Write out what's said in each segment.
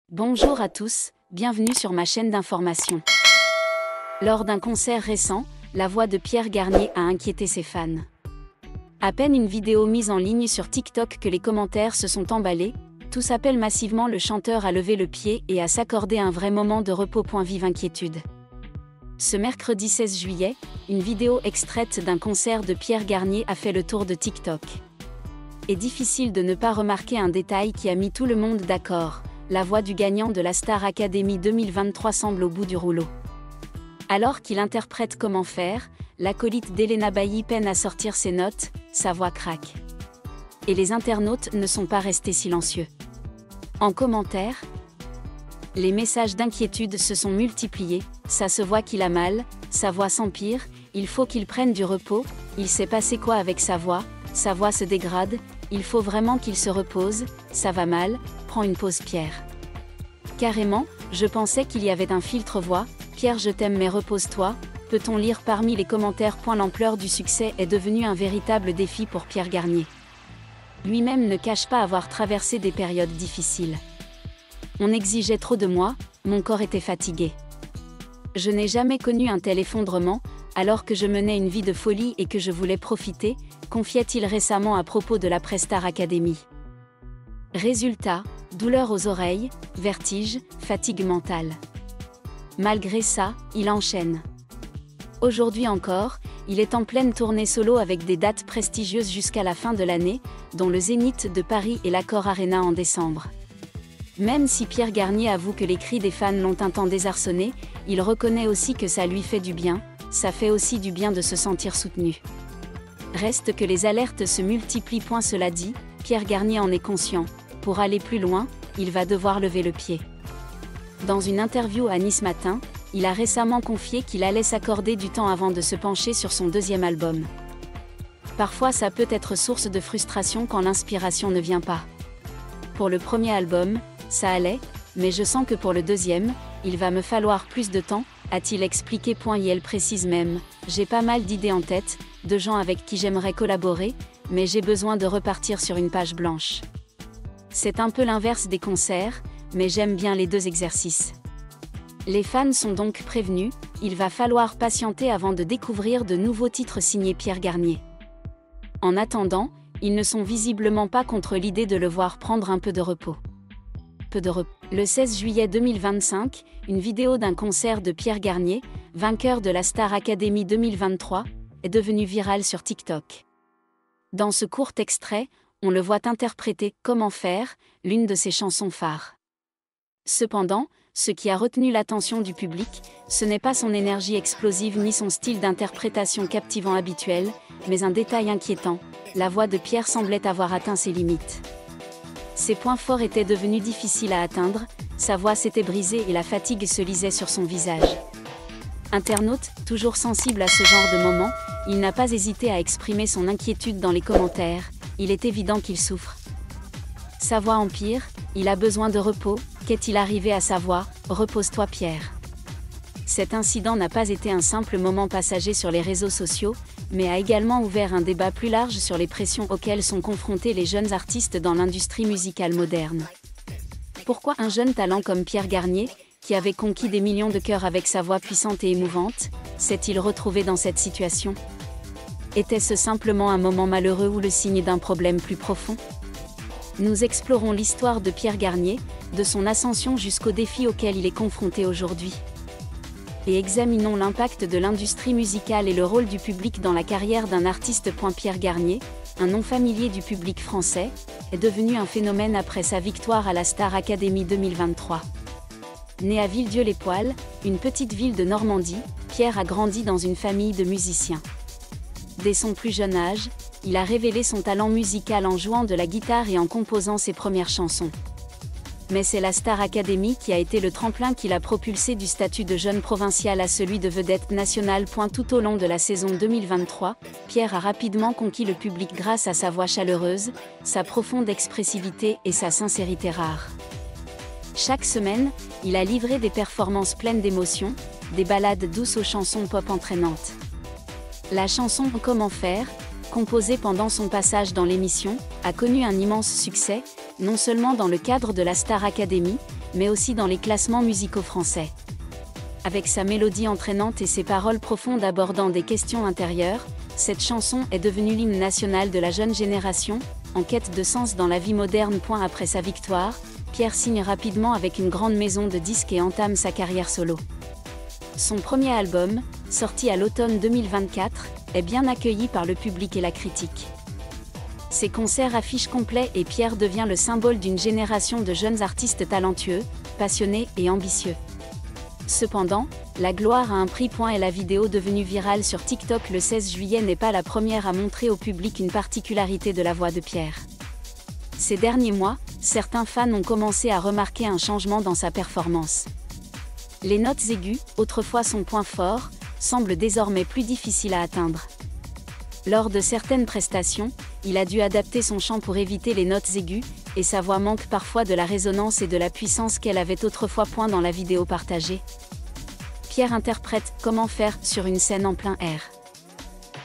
Bonjour à tous, bienvenue sur ma chaîne d'information. Lors d'un concert récent, la voix de Pierre Garnier a inquiété ses fans. À peine une vidéo mise en ligne sur TikTok que les commentaires se sont emballés, tous appellent massivement le chanteur à lever le pied et à s'accorder un vrai moment de repos. Vive inquiétude. Ce mercredi 16 juillet, une vidéo extraite d'un concert de Pierre Garnier a fait le tour de TikTok. Et difficile de ne pas remarquer un détail qui a mis tout le monde d'accord. La voix du gagnant de la Star Academy 2023 semble au bout du rouleau. Alors qu'il interprète Comment faire, l'acolyte d'Elena Bailly peine à sortir ses notes, sa voix craque. Et les internautes ne sont pas restés silencieux. En commentaire, les messages d'inquiétude se sont multipliés, ça se voit qu'il a mal, sa voix s'empire, il faut qu'il prenne du repos, il s'est passé quoi avec sa voix se dégrade, il faut vraiment qu'il se repose, ça va mal, prends une pause Pierre. Carrément, je pensais qu'il y avait un filtre voix, Pierre je t'aime mais repose-toi, peut-on lire parmi les commentaires. L'ampleur du succès est devenue un véritable défi pour Pierre Garnier. Lui-même ne cache pas avoir traversé des périodes difficiles. On exigeait trop de moi, mon corps était fatigué. Je n'ai jamais connu un tel effondrement, alors que je menais une vie de folie et que je voulais profiter, confiait-il récemment à propos de la Star Academy. Résultat, douleur aux oreilles, vertige, fatigue mentale. Malgré ça, il enchaîne. Aujourd'hui encore, il est en pleine tournée solo avec des dates prestigieuses jusqu'à la fin de l'année, dont le Zénith de Paris et l'Accor Arena en décembre. Même si Pierre Garnier avoue que les cris des fans l'ont un temps désarçonné, il reconnaît aussi que ça lui fait du bien, ça fait aussi du bien de se sentir soutenu. Reste que les alertes se multiplient. Cela dit, Pierre Garnier en est conscient, pour aller plus loin, il va devoir lever le pied. Dans une interview à Nice Matin, il a récemment confié qu'il allait s'accorder du temps avant de se pencher sur son deuxième album. Parfois ça peut être source de frustration quand l'inspiration ne vient pas. Pour le premier album, ça allait, mais je sens que pour le deuxième, il va me falloir plus de temps, a-t-il expliqué. Et elle précise même, j'ai pas mal d'idées en tête, de gens avec qui j'aimerais collaborer, mais j'ai besoin de repartir sur une page blanche. C'est un peu l'inverse des concerts, mais j'aime bien les deux exercices. Les fans sont donc prévenus, il va falloir patienter avant de découvrir de nouveaux titres signés Pierre Garnier. En attendant, ils ne sont visiblement pas contre l'idée de le voir prendre un peu de repos. Le 16 juillet 2025, une vidéo d'un concert de Pierre Garnier, vainqueur de la Star Academy 2023, est devenue virale sur TikTok. Dans ce court extrait, on le voit interpréter Comment faire, l'une de ses chansons phares. Cependant, ce qui a retenu l'attention du public, ce n'est pas son énergie explosive ni son style d'interprétation captivant habituel, mais un détail inquiétant, la voix de Pierre semblait avoir atteint ses limites. Ses points forts étaient devenus difficiles à atteindre, sa voix s'était brisée et la fatigue se lisait sur son visage. Internaute, toujours sensible à ce genre de moment, il n'a pas hésité à exprimer son inquiétude dans les commentaires, il est évident qu'il souffre. Sa voix empire, il a besoin de repos, qu'est-il arrivé à sa voix, repose-toi Pierre. Cet incident n'a pas été un simple moment passager sur les réseaux sociaux, mais a également ouvert un débat plus large sur les pressions auxquelles sont confrontés les jeunes artistes dans l'industrie musicale moderne. Pourquoi un jeune talent comme Pierre Garnier, qui avait conquis des millions de cœurs avec sa voix puissante et émouvante, s'est-il retrouvé dans cette situation? Était-ce simplement un moment malheureux ou le signe d'un problème plus profond? Nous explorons l'histoire de Pierre Garnier, de son ascension jusqu'aux défis auxquels il est confronté aujourd'hui. Et examinons l'impact de l'industrie musicale et le rôle du public dans la carrière d'un artiste. Pierre Garnier, un nom familier du public français, est devenu un phénomène après sa victoire à la Star Academy 2023. Né à Villedieu-les-Poêles, une petite ville de Normandie, Pierre a grandi dans une famille de musiciens. Dès son plus jeune âge, il a révélé son talent musical en jouant de la guitare et en composant ses premières chansons. Mais c'est la Star Academy qui a été le tremplin qui l'a propulsé du statut de jeune provincial à celui de vedette nationale. Tout au long de la saison 2023, Pierre a rapidement conquis le public grâce à sa voix chaleureuse, sa profonde expressivité et sa sincérité rare. Chaque semaine, il a livré des performances pleines d'émotions, des ballades douces aux chansons pop entraînantes. La chanson Comment faire, composée pendant son passage dans l'émission, a connu un immense succès, non seulement dans le cadre de la Star Academy, mais aussi dans les classements musicaux français. Avec sa mélodie entraînante et ses paroles profondes abordant des questions intérieures, cette chanson est devenue l'hymne national de la jeune génération, en quête de sens dans la vie moderne. Après sa victoire, Pierre signe rapidement avec une grande maison de disques et entame sa carrière solo. Son premier album, sorti à l'automne 2024, est bien accueilli par le public et la critique. Ses concerts affichent complets et Pierre devient le symbole d'une génération de jeunes artistes talentueux, passionnés et ambitieux. Cependant, la gloire a un prix. Et la vidéo devenue virale sur TikTok le 16 juillet n'est pas la première à montrer au public une particularité de la voix de Pierre. Ces derniers mois, certains fans ont commencé à remarquer un changement dans sa performance. Les notes aiguës, autrefois son point fort, semblent désormais plus difficiles à atteindre. Lors de certaines prestations, il a dû adapter son chant pour éviter les notes aiguës, et sa voix manque parfois de la résonance et de la puissance qu'elle avait autrefois. Dans la vidéo partagée, Pierre interprète Comment faire sur une scène en plein air.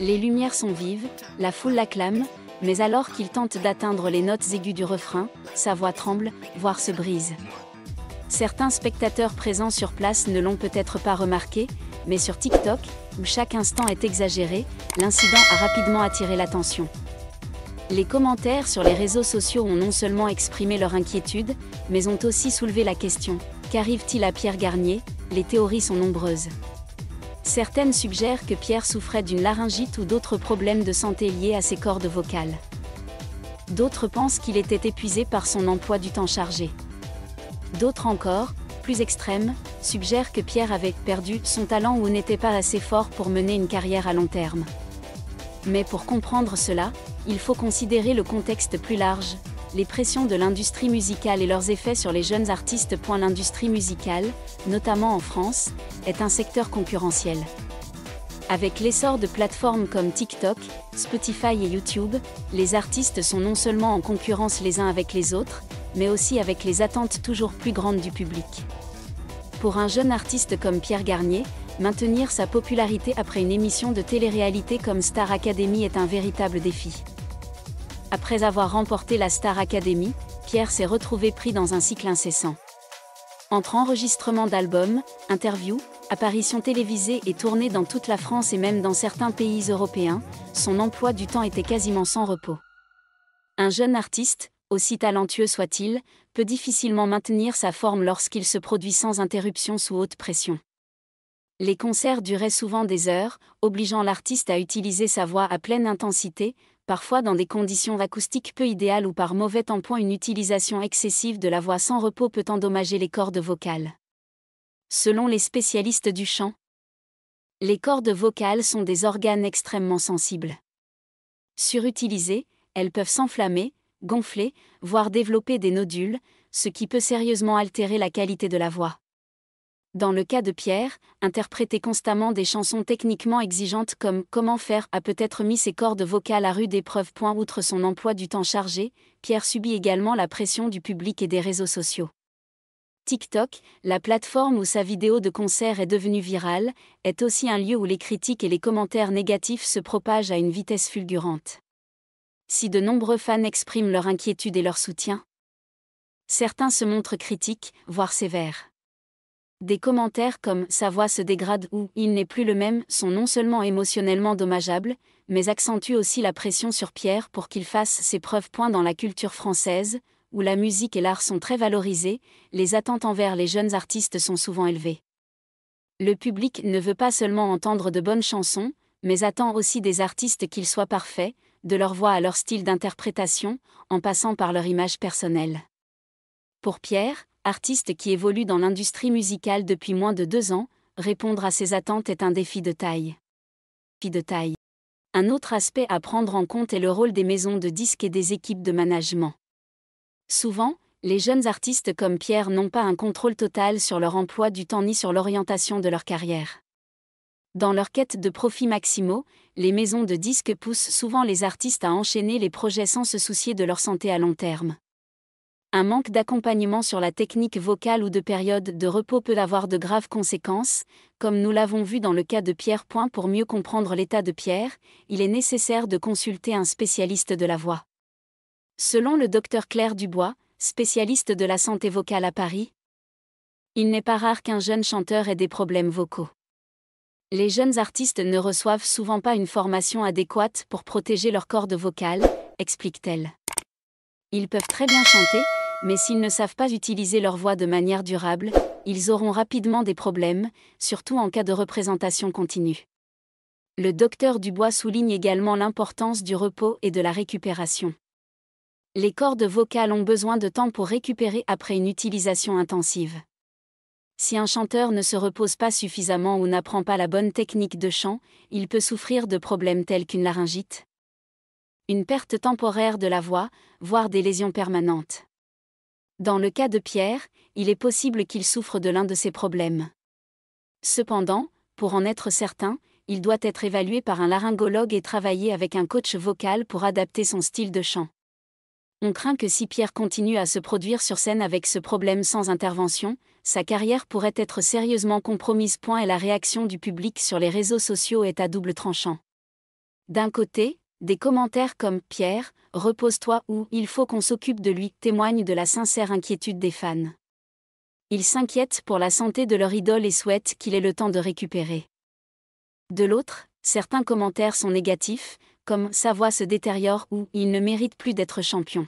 Les lumières sont vives, la foule l'acclame, mais alors qu'il tente d'atteindre les notes aiguës du refrain, sa voix tremble, voire se brise. Certains spectateurs présents sur place ne l'ont peut-être pas remarqué, mais sur TikTok, où chaque instant est exagéré, l'incident a rapidement attiré l'attention. Les commentaires sur les réseaux sociaux ont non seulement exprimé leur inquiétude, mais ont aussi soulevé la question « Qu'arrive-t-il à Pierre Garnier ?» Les théories sont nombreuses. Certaines suggèrent que Pierre souffrait d'une laryngite ou d'autres problèmes de santé liés à ses cordes vocales. D'autres pensent qu'il était épuisé par son emploi du temps chargé. D'autres encore, plus extrêmes, suggèrent que Pierre avait perdu son talent ou n'était pas assez fort pour mener une carrière à long terme. Mais pour comprendre cela, il faut considérer le contexte plus large, les pressions de l'industrie musicale et leurs effets sur les jeunes artistes. L'industrie musicale, notamment en France, est un secteur concurrentiel. Avec l'essor de plateformes comme TikTok, Spotify et YouTube, les artistes sont non seulement en concurrence les uns avec les autres, mais aussi avec les attentes toujours plus grandes du public. Pour un jeune artiste comme Pierre Garnier, maintenir sa popularité après une émission de télé-réalité comme Star Academy est un véritable défi. Après avoir remporté la Star Academy, Pierre s'est retrouvé pris dans un cycle incessant. Entre enregistrements d'albums, interviews, apparitions télévisées et tournées dans toute la France et même dans certains pays européens, son emploi du temps était quasiment sans repos. Un jeune artiste, aussi talentueux soit-il, peut difficilement maintenir sa forme lorsqu'il se produit sans interruption sous haute pression. Les concerts duraient souvent des heures, obligeant l'artiste à utiliser sa voix à pleine intensité, parfois dans des conditions acoustiques peu idéales ou par mauvais temps. Une utilisation excessive de la voix sans repos peut endommager les cordes vocales. Selon les spécialistes du chant, les cordes vocales sont des organes extrêmement sensibles. Surutilisées, elles peuvent s'enflammer, gonfler, voire développer des nodules, ce qui peut sérieusement altérer la qualité de la voix. Dans le cas de Pierre, interpréter constamment des chansons techniquement exigeantes comme Comment faire a peut-être mis ses cordes vocales à rude épreuve. Outre son emploi du temps chargé, Pierre subit également la pression du public et des réseaux sociaux. TikTok, la plateforme où sa vidéo de concert est devenue virale, est aussi un lieu où les critiques et les commentaires négatifs se propagent à une vitesse fulgurante. Si de nombreux fans expriment leur inquiétude et leur soutien, certains se montrent critiques, voire sévères. Des commentaires comme « sa voix se dégrade » ou « il n'est plus le même » sont non seulement émotionnellement dommageables, mais accentuent aussi la pression sur Pierre pour qu'il fasse ses preuves. Dans la culture française, où la musique et l'art sont très valorisés, les attentes envers les jeunes artistes sont souvent élevées. Le public ne veut pas seulement entendre de bonnes chansons, mais attend aussi des artistes qu'ils soient parfaits, de leur voix à leur style d'interprétation, en passant par leur image personnelle. Pour Pierre, artiste qui évolue dans l'industrie musicale depuis moins de 2 ans, répondre à ces attentes est un défi de taille. Un autre aspect à prendre en compte est le rôle des maisons de disques et des équipes de management. Souvent, les jeunes artistes comme Pierre n'ont pas un contrôle total sur leur emploi du temps ni sur l'orientation de leur carrière. Dans leur quête de profits maximaux, les maisons de disques poussent souvent les artistes à enchaîner les projets sans se soucier de leur santé à long terme. Un manque d'accompagnement sur la technique vocale ou de période de repos peut avoir de graves conséquences, comme nous l'avons vu dans le cas de Pierre. Pour mieux comprendre l'état de Pierre, il est nécessaire de consulter un spécialiste de la voix. Selon le docteur Claire Dubois, spécialiste de la santé vocale à Paris, il n'est pas rare qu'un jeune chanteur ait des problèmes vocaux. Les jeunes artistes ne reçoivent souvent pas une formation adéquate pour protéger leur corde vocale, explique-t-elle. Ils peuvent très bien chanter, mais s'ils ne savent pas utiliser leur voix de manière durable, ils auront rapidement des problèmes, surtout en cas de représentation continue. Le docteur Dubois souligne également l'importance du repos et de la récupération. Les cordes vocales ont besoin de temps pour récupérer après une utilisation intensive. Si un chanteur ne se repose pas suffisamment ou n'apprend pas la bonne technique de chant, il peut souffrir de problèmes tels qu'une laryngite, une perte temporaire de la voix, voire des lésions permanentes. Dans le cas de Pierre, il est possible qu'il souffre de l'un de ces problèmes. Cependant, pour en être certain, il doit être évalué par un laryngologue et travailler avec un coach vocal pour adapter son style de chant. On craint que si Pierre continue à se produire sur scène avec ce problème sans intervention, sa carrière pourrait être sérieusement compromise. Et la réaction du public sur les réseaux sociaux est à double tranchant. D'un côté, des commentaires comme « Pierre, repose-toi » ou « Il faut qu'on s'occupe de lui » témoignent de la sincère inquiétude des fans. Ils s'inquiètent pour la santé de leur idole et souhaitent qu'il ait le temps de récupérer. De l'autre, certains commentaires sont négatifs, comme « Sa voix se détériore » ou « Il ne mérite plus d'être champion ».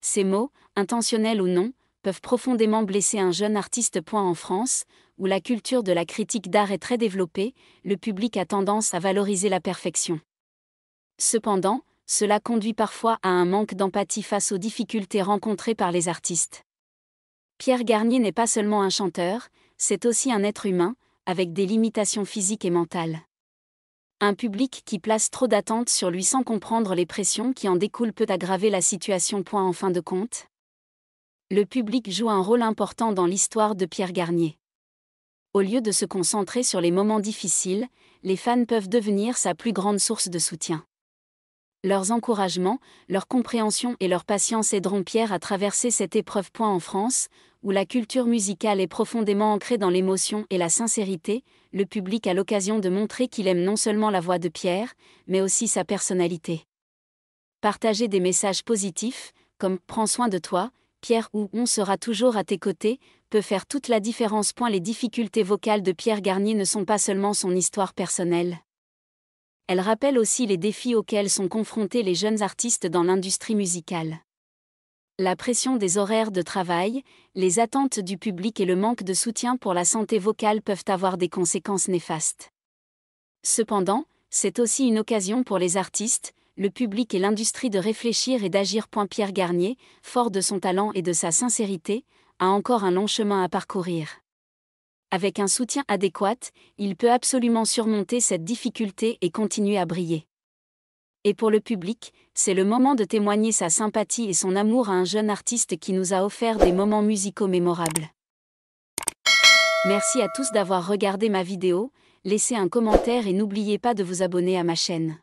Ces mots, intentionnels ou non, peuvent profondément blesser un jeune artiste. En France, où la culture de la critique d'art est très développée, le public a tendance à valoriser la perfection. Cependant, cela conduit parfois à un manque d'empathie face aux difficultés rencontrées par les artistes. Pierre Garnier n'est pas seulement un chanteur, c'est aussi un être humain, avec des limitations physiques et mentales. Un public qui place trop d'attentes sur lui sans comprendre les pressions qui en découlent peut aggraver la situation. En fin de compte, le public joue un rôle important dans l'histoire de Pierre Garnier. Au lieu de se concentrer sur les moments difficiles, les fans peuvent devenir sa plus grande source de soutien. Leurs encouragements, leur compréhension et leur patience aideront Pierre à traverser cette épreuve. En France, où la culture musicale est profondément ancrée dans l'émotion et la sincérité, le public a l'occasion de montrer qu'il aime non seulement la voix de Pierre, mais aussi sa personnalité. Partager des messages positifs, comme « Prends soin de toi, Pierre » ou « On sera toujours à tes côtés », peut faire toute la différence. Les difficultés vocales de Pierre Garnier ne sont pas seulement son histoire personnelle. Elles rappellent aussi les défis auxquels sont confrontés les jeunes artistes dans l'industrie musicale. La pression des horaires de travail, les attentes du public et le manque de soutien pour la santé vocale peuvent avoir des conséquences néfastes. Cependant, c'est aussi une occasion pour les artistes, le public et l'industrie de réfléchir et d'agir. Pierre Garnier, fort de son talent et de sa sincérité, a encore un long chemin à parcourir. Avec un soutien adéquat, il peut absolument surmonter cette difficulté et continuer à briller. Et pour le public, c'est le moment de témoigner sa sympathie et son amour à un jeune artiste qui nous a offert des moments musicaux mémorables. Merci à tous d'avoir regardé ma vidéo, laissez un commentaire et n'oubliez pas de vous abonner à ma chaîne.